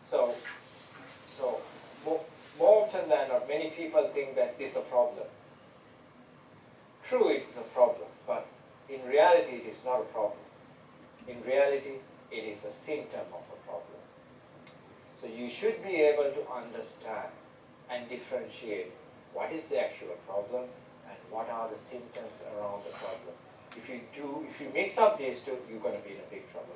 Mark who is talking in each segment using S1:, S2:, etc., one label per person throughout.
S1: So, so more often than not, many people think that this is a problem. True, it is a problem, but in reality, it is not a problem. In reality, it is a symptom of a problem. So you should be able to understand and differentiate what is the actual problem and what are the symptoms around the problem. If you mix up these two, you're going to be in a big trouble.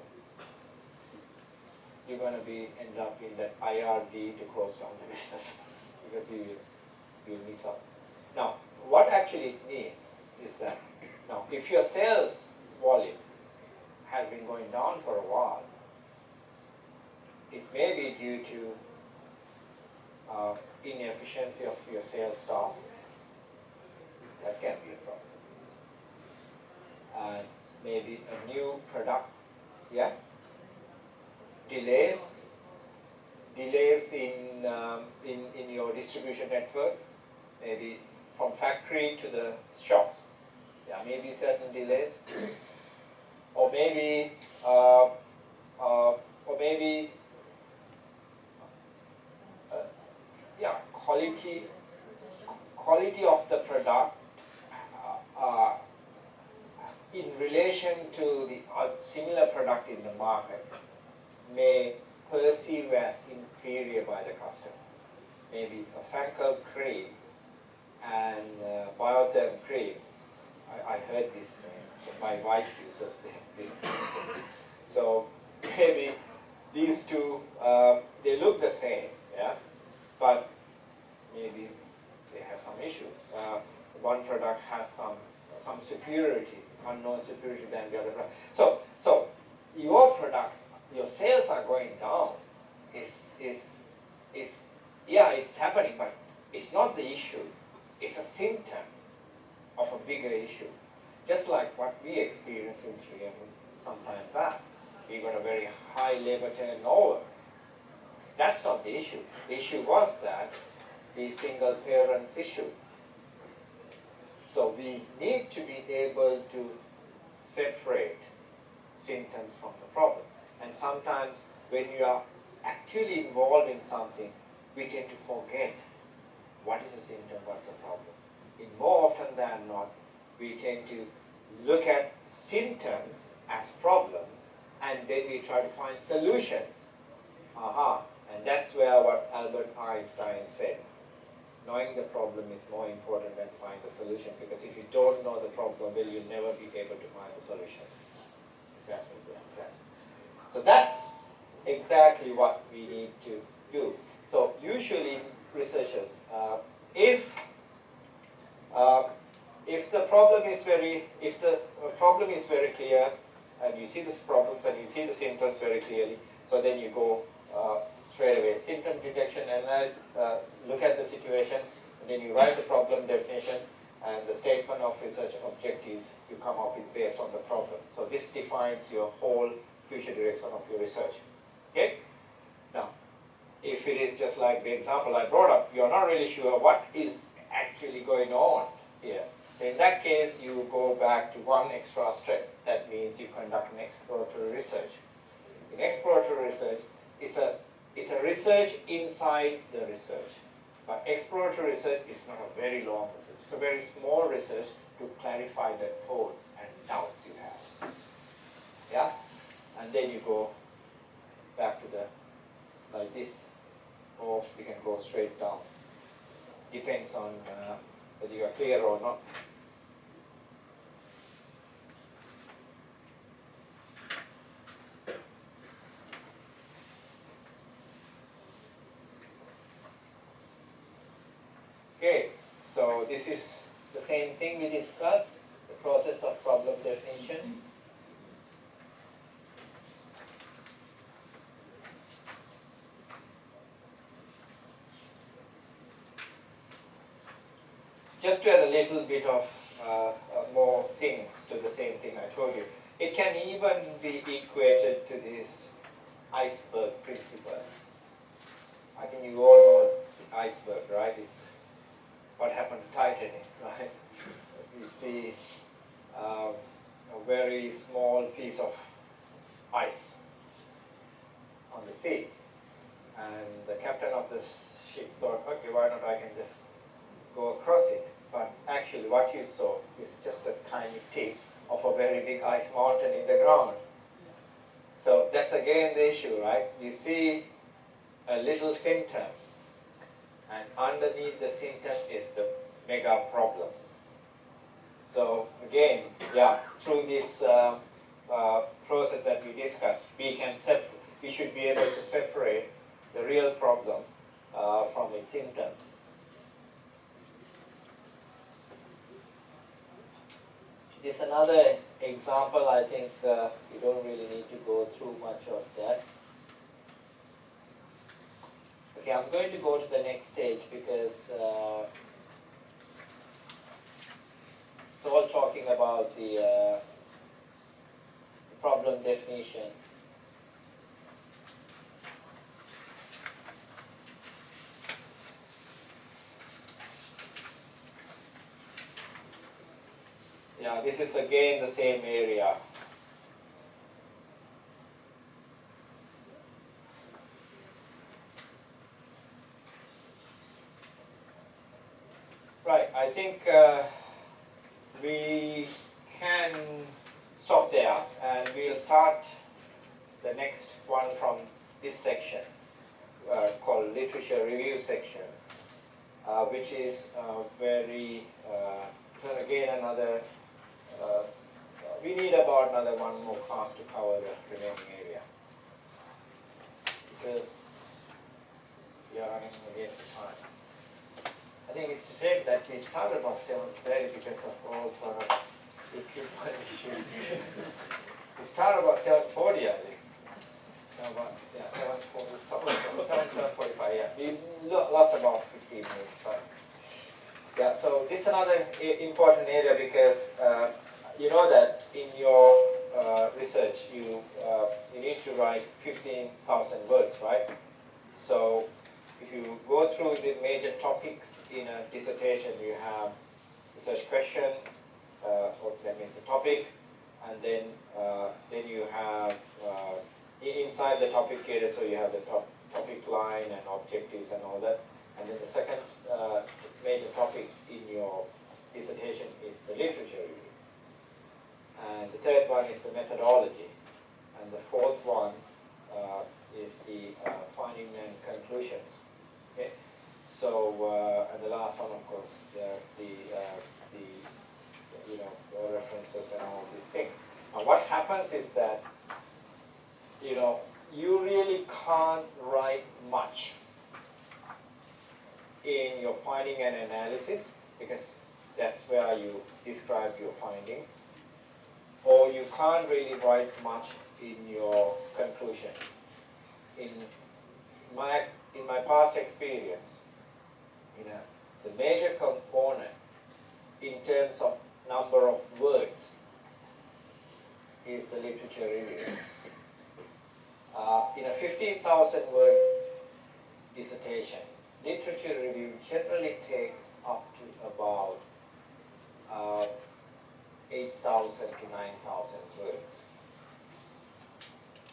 S1: You're going to end up in that IRD to close down the business because you mix up. Now, what actually it means is that now, if your sales volume has been going down for a while, it may be due to inefficiency of your sales staff. That can be a problem. And maybe a new product, yeah? Delays in your distribution network, maybe from factory to the shops. There may be certain delays, or maybe quality of the product in relation to the similar product in the market may perceive as inferior by the customers. Maybe a Fancl cream and Biotherm cream. I heard these names because my wife uses these names. So maybe these two, they look the same, yeah, but maybe they have some issue. One product has some superiority, unknown superiority than the other product. So your products, your sales are going down. Yeah, it's happening, but it's not the issue. It's a symptom of a bigger issue. Just like what we experienced in Sri Lanka some time back. We got a very high labor turnover. That's not the issue. The issue was that the single parents issue. So we need to be able to separate symptoms from the problem. And sometimes when you are actually involved in something, we tend to forget what is the symptom, what's the problem. In more often than not, we tend to look at symptoms as problems, and then we try to find solutions. And that's where what Albert Einstein said. Knowing the problem is more important than find the solution, because if you don't know the problem, well, you'll never be able to find the solution. It's as simple as that. So that's exactly what we need to do. So usually researchers, if the problem is very clear, and you see the problems and you see the symptoms very clearly, so then you go straight away. Symptom detection, analyze, look at the situation, and then you write the problem definition and the statement of research objectives you come up with based on the problem. So this defines your whole future direction of your research. Okay? Now, if it is just like the example I brought up, you're not really sure what is actually going on here. So in that case, you go back to one extra step. That means you conduct an exploratory research. In exploratory research, it's a research inside the research. But exploratory research is not a very long research. It's a very small research to clarify the thoughts and doubts you have. Yeah? And then you go back to the, like this, or you can go straight down. Depends on whether you are clear or not. Okay, so this is the same thing we discussed, the process of problem definition. Just to add a little bit of more things to the same thing I told you. It can even be equated to this iceberg principle. I think you all know the iceberg, right? It's what happened to Titanic, right? You see a very small piece of ice on the sea. And the captain of the ship thought, okay, why not I can just go across it. But actually what you saw is just a tiny tip of a very big ice mountain in the ground. So that's again the issue, right? You see a little symptom, and underneath the symptom is the mega problem. So again, yeah, through this process that we discussed, we should be able to separate the real problem from its symptoms. This is another example. I think we don't really need to go through much of that. Okay, I'm going to go to the next stage because it's all talking about the problem definition. Yeah, this is again the same area. Right, I think we can stop there and we'll start the next one from this section called literature review section, which is very, so again another, we need about another one more class to cover the remaining area because we are running against the time. I think it's said that we started about 7:30 because of all sort of equipment issues. We started about 7:40, I think. No, about, yeah, 7:45, yeah. We lost about 15 minutes. But yeah, so this is another important area because you know that in your research you need to write 15,000 words, right? So if you go through the major topics in a dissertation, you have research question, or that means the topic, and then you have inside the topic area, so you have the topic line and objectives and all that, and then the second major topic in your dissertation is the literature review, and the third one is the methodology, and the fourth one is the finding and conclusions. Okay, so and the last one, of course, the you know, references and all these things. Now, what happens is that you really can't write much in your finding and analysis because that's where you describe your findings, or you can't really write much in your conclusion. In my past experience, the major component in terms of number of words is the literature review. In a 15,000 word dissertation, literature review generally takes up to about 8,000 to 9,000 words.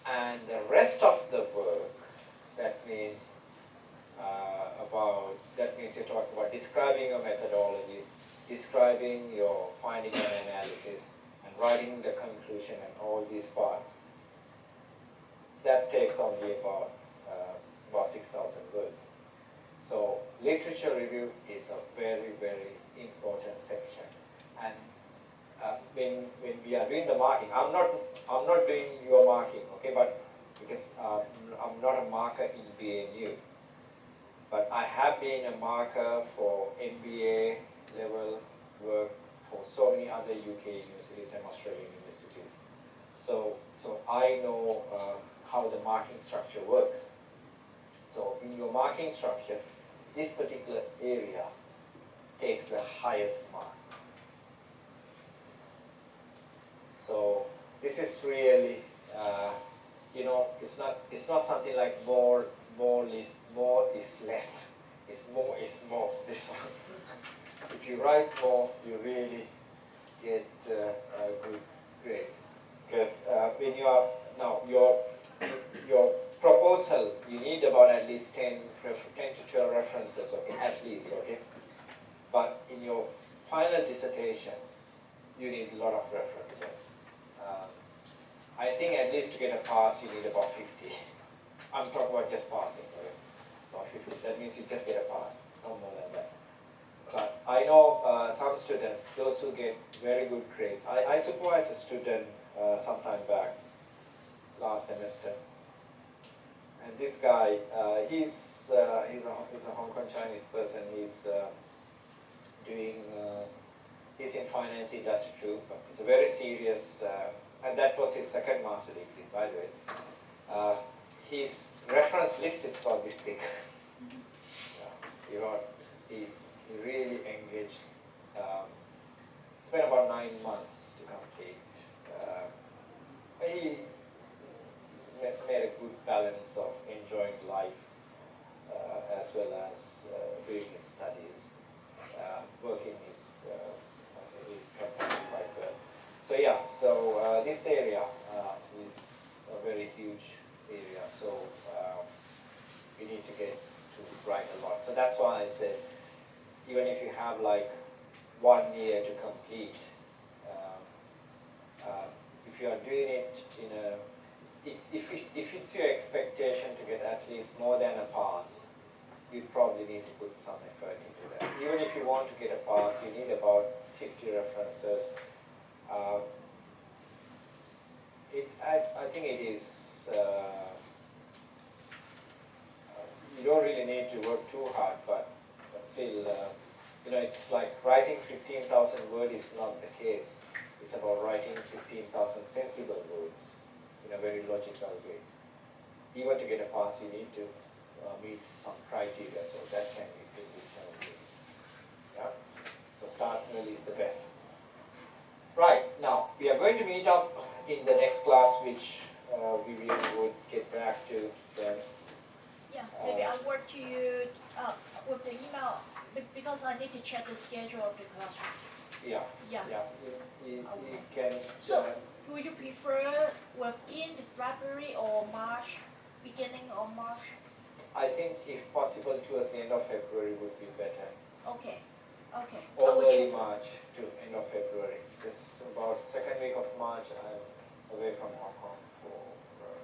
S1: And the rest of the work, that means you're talking about describing your methodology, describing your finding and analysis, and writing the conclusion and all these parts. That takes only about 6,000 words. So literature review is a very, very important section. And when we are doing the marking, I'm not doing your marking, okay? But because I'm not a marker in BNU, but I have been a marker for MBA level work for so many other UK universities and Australian universities. So I know how the marking structure works. So in your marking structure, this particular area takes the highest marks. So this is really, it's not something like more is less. It's more is more. This one. If you write more, you really get good grades. Because when you are now your proposal, you need about at least 10 to 12 references, okay, at least, okay. But in your final dissertation, you need a lot of references. I think at least to get a pass, you need about 50. I'm talking about just passing, okay? About 50. That means you just get a pass, no more than that. But I know some students, those who get very good grades. I supervised a student sometime back, last semester. And this guy, he's a Hong Kong Chinese person. He's he's in finance industry too. It's a very serious, and that was his second master degree, by the way. His reference list is about this thick. He really engaged. It spent about 9 months to complete. He made a good balance of enjoying life as well as doing his studies, working his company quite well. So yeah, so this area is a very huge area, so we need to get to write a lot. So that's why I said, even if you have like 1 year to complete, if you are doing it in a, if it's your expectation to get at least more than a pass, you probably need to put some effort into that. Even if you want to get a pass, you need about 50 references. I think it is, you don't really need to work too hard, but still, you know, it's like writing 15,000 words is not the case. It's about writing 15,000 sensible words in a very logical way. Even to get a pass, you need to meet some criteria, so that can be pretty challenging. Yeah? So start early is the best. Right, now we are going to meet up in the next class, which Vivian would get back to then.
S2: Yeah, maybe I'll work to you with the email because I need to check the schedule of the classroom.
S1: Yeah.
S2: Yeah.
S1: You can.
S2: So, would you prefer within February or March, beginning of March?
S1: I think if possible towards the end of February would be better.
S2: Okay. Okay.
S1: Or early March to end of February. Because about second week of March I'm away from Hong Kong for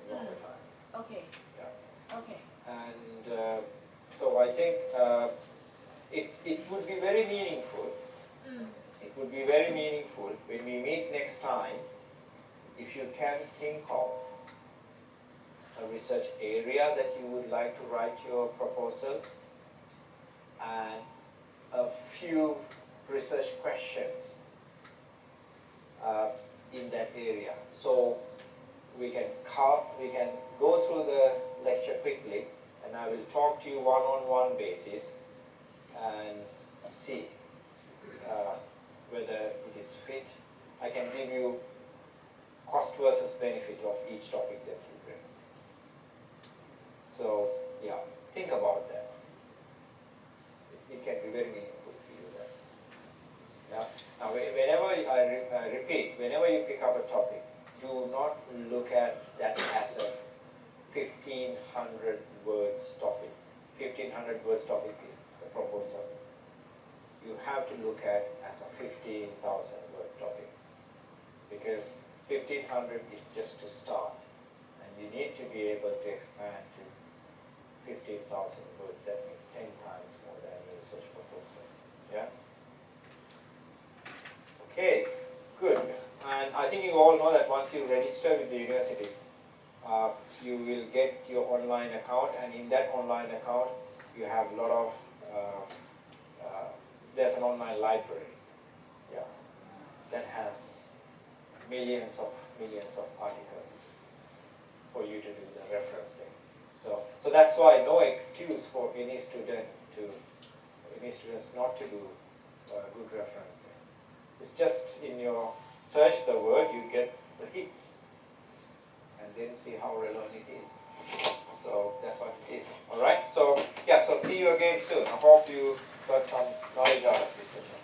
S1: a longer time.
S2: Okay.
S1: Yeah.
S2: Okay.
S1: And so I think it would be very meaningful. It would be very meaningful when we meet next time if you can think of a research area that you would like to write your proposal and a few research questions in that area. So we can go through the lecture quickly, and I will talk to you one-on-one basis and see whether it is fit. I can give you cost versus benefit of each topic that you bring. So yeah, think about that. It can be very meaningful to you then. Yeah. Now, whenever I repeat, whenever you pick up a topic, do not look at that as a 1,500 words topic. 1,500 words topic is the proposal. You have to look at as a 15,000 word topic, because 1,500 is just to start, and you need to be able to expand to 15,000 words. That means 10 times more than your research proposal. Yeah. Okay. Good. And I think you all know that once you register with the university, you will get your online account, and in that online account, you have a lot of there's an online library, yeah, that has millions of articles for you to do the referencing. So that's why no excuse for any students not to do good referencing. It's just in your search the word, you get the hits, and then see how relevant it is. So that's what it is. All right. So yeah. So see you again soon. I hope you got some knowledge out of this session.